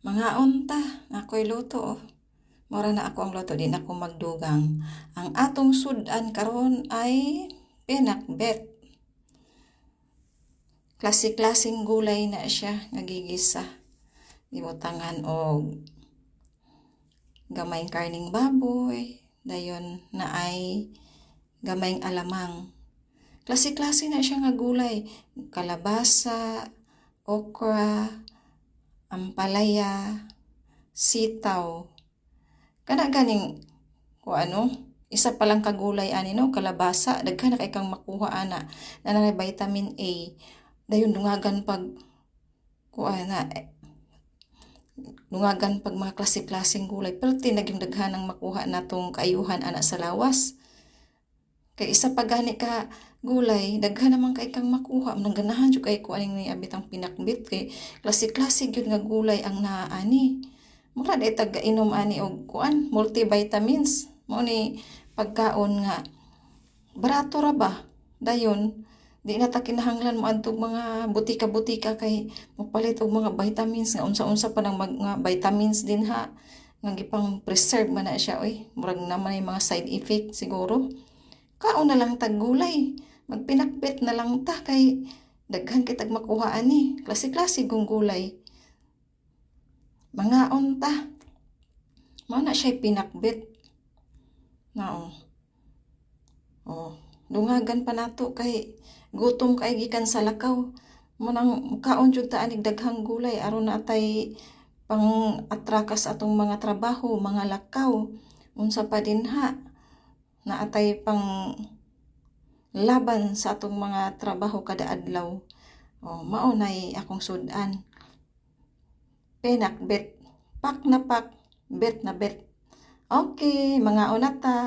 Mga unta, ako'y luto. Mura na ako ang luto, di na ako magdugang. Ang atong sudan karon ay pinakbet. Klase-klaseng gulay na siya, nagigisa. Ibutangan og gamayng karning baboy, dayon na ay gamayng alamang. Klase-klase na siya nga gulay, kalabasa, okra, ampalaya, sitaw. Kana ganing isa pa lang kagulay ani no, kalabasa, daghan na kay kang makuha ana. Na vitamin A. Dayon dungagan pag dungagan pag mga klase-klaseng gulay. Pero naging daghan ang makuha natong kaayuhan ana sa lawas. Kay isa pa gani ka gulay, daghan naman kay kang makuha. Mangganahan jud kay kuaning ni abitang pinakbit kay klase-klase gyud nga gulay ang naa ani. Mura day taga-inom ani og multivitamins. Mao ni pagkaon nga barato ra ba? Dayon di na ta kinahanglan moadtog mga butika-butika kay mopalit og mga vitamins nga unsa-unsa pa nang mga vitamins din ha nga gipang preserve man na siya oy. Murag naman ay mga side effect siguro. Kaon na lang tag gulay. Magpinakbit na lang ta kay daghan kay tag makuha ani. Klase-klase gong gulay. Mga unta. Mao na siya pinakbit. Nao. Dungagan pa nato kay gutom kay gikan sa lakaw. Munang kaon jud ta anig daghang gulay aron natay pang atrakas atong mga trabaho, mga lakaw. Unsa pa din ha naatay pang laban sa atong mga trabaho kada adlaw. Mao nay akong sudan. Pinakbet. Pak na pak, bet na bet. Okay, mga unata.